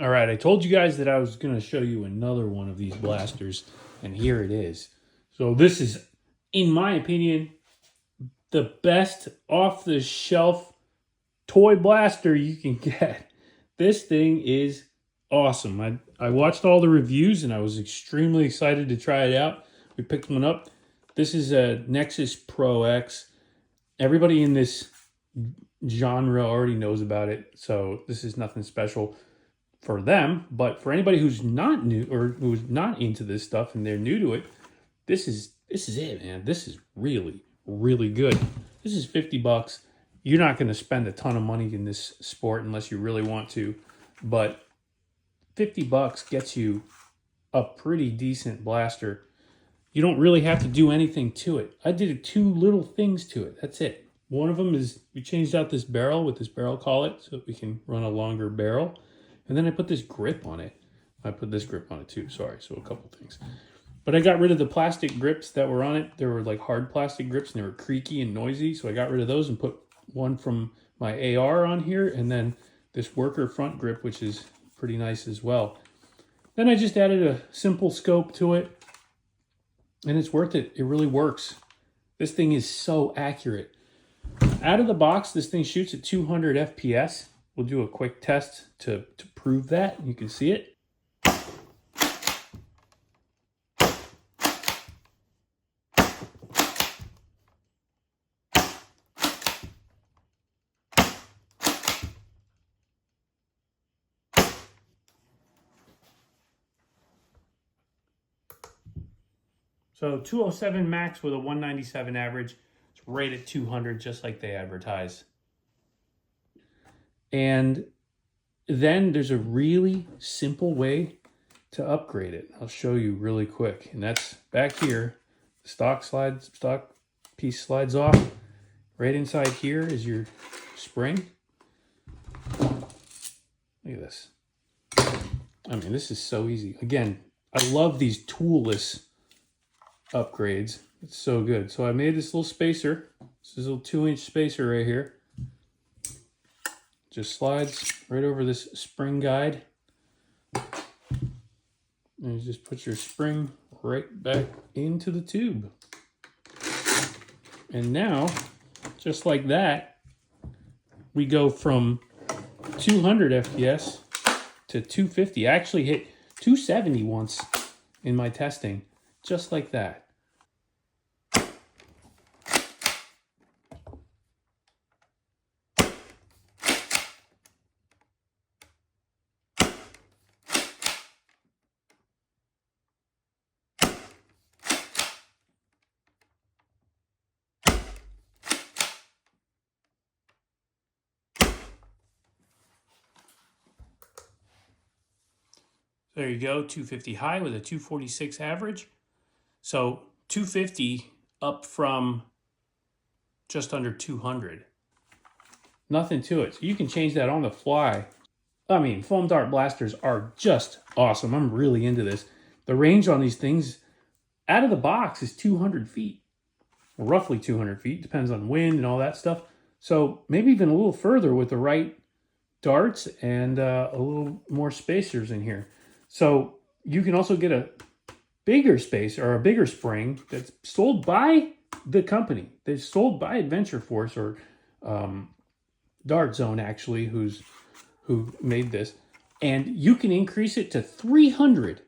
All right, I told you guys that I was going to show you another one of these blasters, and here it is. So this is, in my opinion, the best off-the-shelf toy blaster you can get. This thing is awesome. I watched all the reviews, and I was extremely excited to try it out. We picked one up. This is a Nexus Pro X. Everybody in this genre already knows about it, so this is nothing special for them. But for anybody who's not new or who's not into this stuff and they're new to it, this is it, man. This is really, really good. This is $50. You're not going to spend a ton of money in this sport unless you really want to, but $50 gets you a pretty decent blaster. You don't really have to do anything to it. I did two little things to it. That's it. One of them is we changed out this barrel with this barrel collet so that we can run a longer barrel. And then I put this grip on it. I put this grip on it too, sorry. So a couple things. But I got rid of the plastic grips that were on it. They were like hard plastic grips and they were creaky and noisy. So I got rid of those and put one from my AR on here. And then this worker front grip, which is pretty nice as well. Then I just added a simple scope to it. And it's worth it. It really works. This thing is so accurate. Out of the box, this thing shoots at 200 FPS. We'll do a quick test to prove that. You can see it. So 207 max with a 197 average. It's right at 200, just like they advertise. And then there's a really simple way to upgrade it. I'll show you really quick. And that's back here. The stock piece slides off. Right inside here is your spring. Look at this. I mean, this is so easy. Again, I love these toolless upgrades. It's so good. So I made this little spacer. This is a little 2-inch spacer right here. Just slides right over this spring guide. And you just put your spring right back into the tube. And now, just like that, we go from 200 FPS to 250. I actually hit 270 once in my testing, just like that. There you go, 250 high with a 246 average. So 250 up from just under 200. Nothing to it. So you can change that on the fly. I mean, foam dart blasters are just awesome. I'm really into this. The range on these things out of the box is 200 feet. Roughly 200 feet, depends on wind and all that stuff. So maybe even a little further with the right darts and a little more spacers in here. So you can also get a bigger space or a bigger spring that's sold by the company. They're sold by Adventure Force or Dart Zone, actually, who made this. And you can increase it to 300.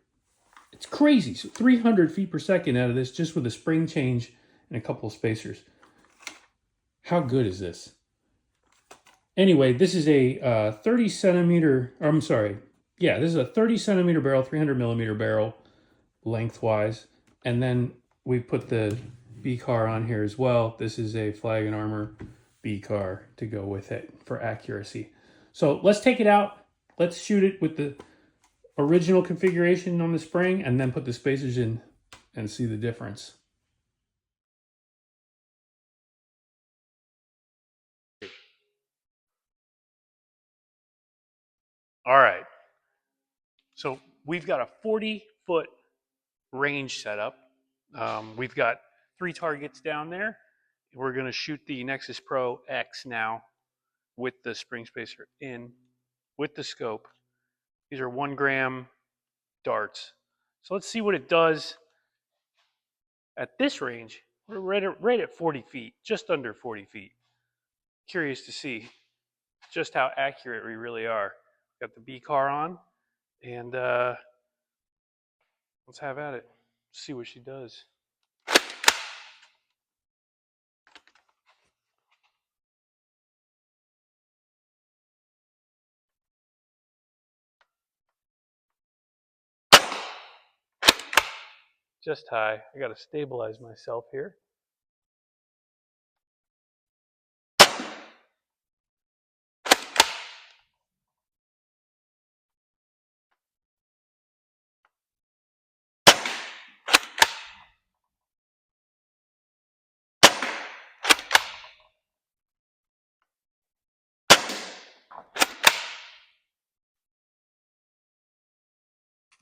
It's crazy. So 300 feet per second out of this just with a spring change and a couple of spacers. How good is this? Anyway, this is a 30 centimeter, I'm sorry. Yeah, this is a 30 centimeter barrel, 300 millimeter barrel lengthwise. And then we put the B-car on here as well. This is a Flag and Armor B-car to go with it for accuracy. So let's take it out. Let's shoot it with the original configuration on the spring and then put the spacers in and see the difference. All right. So we've got a 40-foot range setup. We've got 3 targets down there. We're going to shoot the Nexus Pro X now with the spring spacer in, with the scope. These are 1 gram darts. So let's see what it does at this range. We're right at 40 feet, just under 40 feet. Curious to see just how accurate we really are. Got the B car on, and let's have at it. See what she does. Just high. I got to stabilize myself here.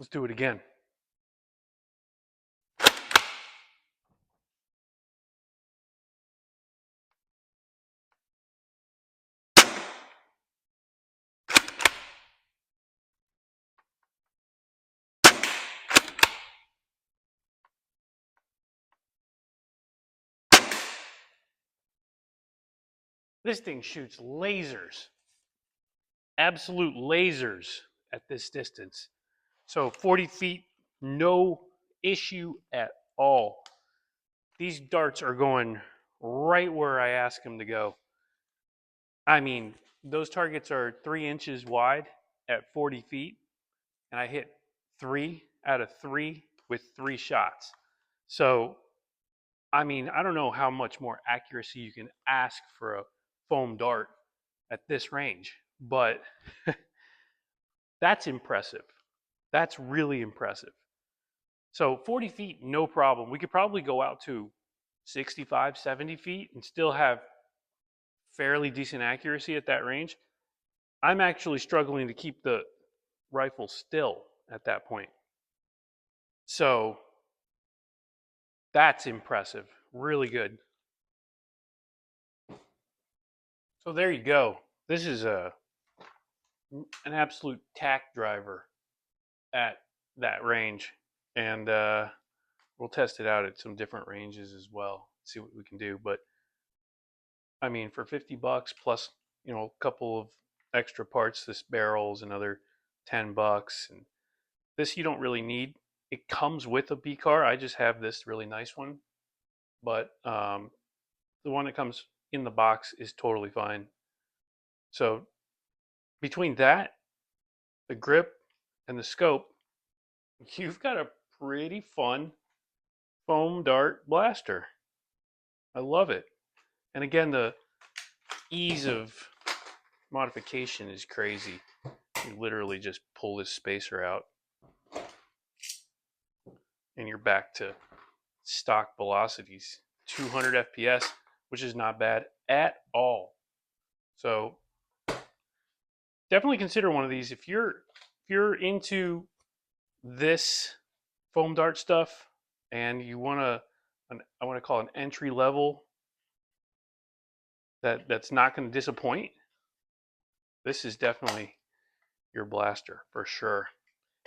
Let's do it again. This thing shoots lasers, absolute lasers at this distance. So 40 feet, no issue at all. These darts are going right where I ask them to go. I mean, those targets are 3 inches wide at 40 feet, and I hit 3 out of 3 with 3 shots. So, I mean, I don't know how much more accuracy you can ask for a foam dart at this range, but that's impressive. That's really impressive. So 40 feet, no problem. We could probably go out to 65, 70 feet and still have fairly decent accuracy at that range. I'm actually struggling to keep the rifle still at that point. So that's impressive. Really good. So there you go. This is an absolute tack driver at that range. And we'll test it out at some different ranges as well. See what we can do. But I mean, for $50 plus, you know, a couple of extra parts, this barrel's another $10. And this you don't really need. It comes with a B car. I just have this really nice one. But the one that comes in the box is totally fine. So between that, the grip, and the scope, you've got a pretty fun foam dart blaster. I love it. And again, the ease of modification is crazy. You literally just pull this spacer out and you're back to stock velocities, 200 FPS, which is not bad at all. So definitely consider one of these if you're into this foam dart stuff and you want I want to call it an entry level that's not going to disappoint. This is definitely your blaster for sure.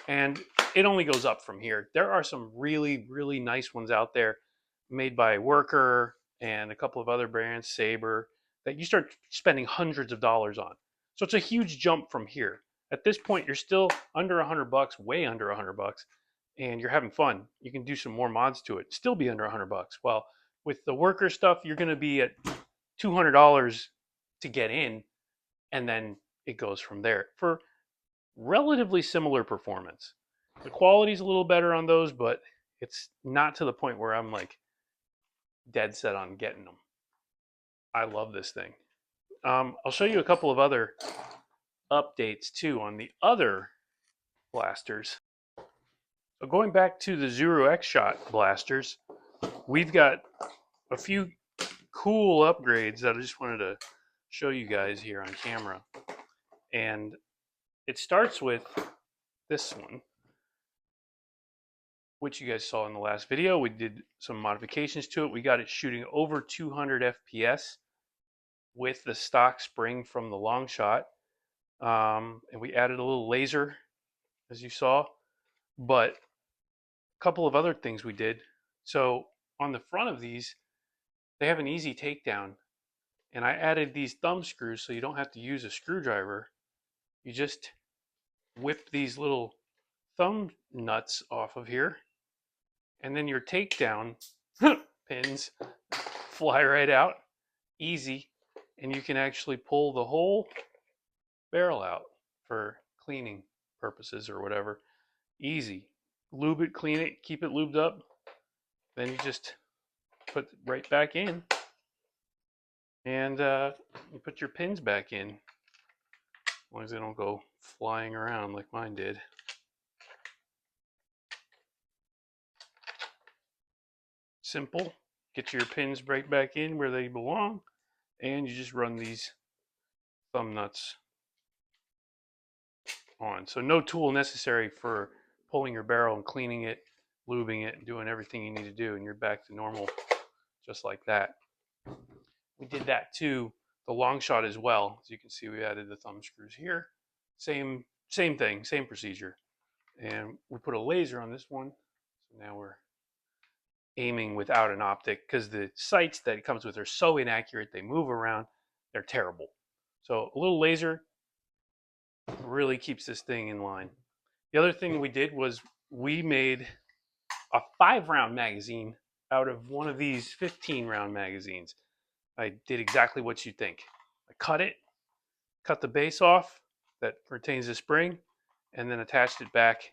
And it only goes up from here. There are some really, really nice ones out there made by Worker and a couple of other brands, Saber, that you start spending hundreds of dollars on. So it's a huge jump from here. At this point, you're still under $100, way under $100, and you're having fun. You can do some more mods to it, still be under $100. Well, with the Worker stuff, you're going to be at $200 to get in, and then it goes from there for relatively similar performance. The quality's a little better on those, but it's not to the point where I'm like dead set on getting them. I love this thing. I'll show you a couple of other updates too on the other blasters. So going back to the Zuru X Shot blasters, we've got a few cool upgrades that I just wanted to show you guys here on camera. And it starts with this one, which you guys saw in the last video. We did some modifications to it. We got it shooting over 200 FPS with the stock spring from the Longshot. And we added a little laser as you saw. But a couple of other things we did. So on the front of these, they have an easy takedown. And I added these thumb screws so you don't have to use a screwdriver. You just whip these little thumb nuts off of here, and then your takedown pins fly right out, easy, and you can actually pull the whole barrel out for cleaning purposes or whatever. Easy. Lube it, clean it, keep it lubed up, then you just put it right back in, and you put your pins back in, as long as they don't go flying around like mine did. Simple. Get your pins right back in where they belong, and you just run these thumb nuts on. So no tool necessary for pulling your barrel and cleaning it, lubing it, and doing everything you need to do, and you're back to normal just like that. We did that to the Longshot as well. As you can see, we added the thumb screws here. Same thing, same procedure. And we put a laser on this one. So now we're aiming without an optic because the sights that it comes with are so inaccurate. They move around. They're terrible. So a little laser really keeps this thing in line. The other thing we did was we made a 5-round magazine out of one of these 15-round magazines. I did exactly what you think. I cut the base off that retains the spring, and then attached it back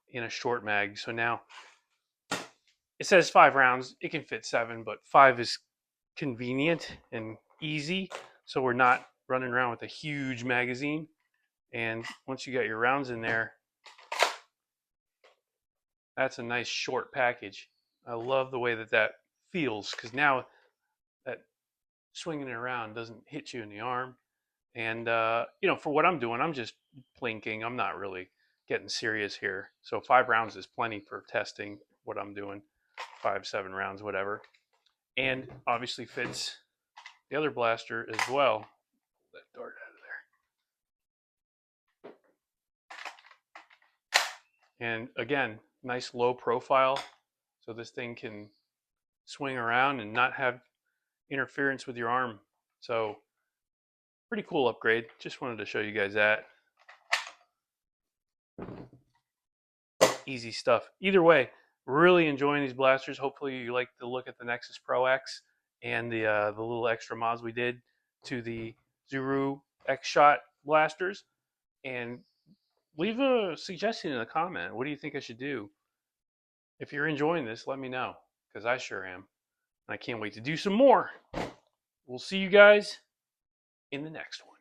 in a short mag. So now it says 5 rounds. It can fit 7, but 5 is convenient and easy. So we're not running around with a huge magazine. And once you got your rounds in there, that's a nice short package. I love the way that feels, because now that swinging it around doesn't hit you in the arm. And for what I'm doing, I'm just plinking. I'm not really getting serious here. So 5 rounds is plenty for testing what I'm doing. 5, 7 rounds, whatever. And obviously fits the other blaster as well. Pull that dart out of there. And again, nice low profile, so this thing can swing around and not have interference with your arm. So pretty cool upgrade. Just wanted to show you guys that. Easy stuff. Either way, really enjoying these blasters. Hopefully you like the look at the Nexus Pro X and the little extra mods we did to the Zuru X-Shot blasters. And leave a suggestion in the comment. What do you think I should do? If you're enjoying this, let me know, because I sure am. And I can't wait to do some more. We'll see you guys in the next one.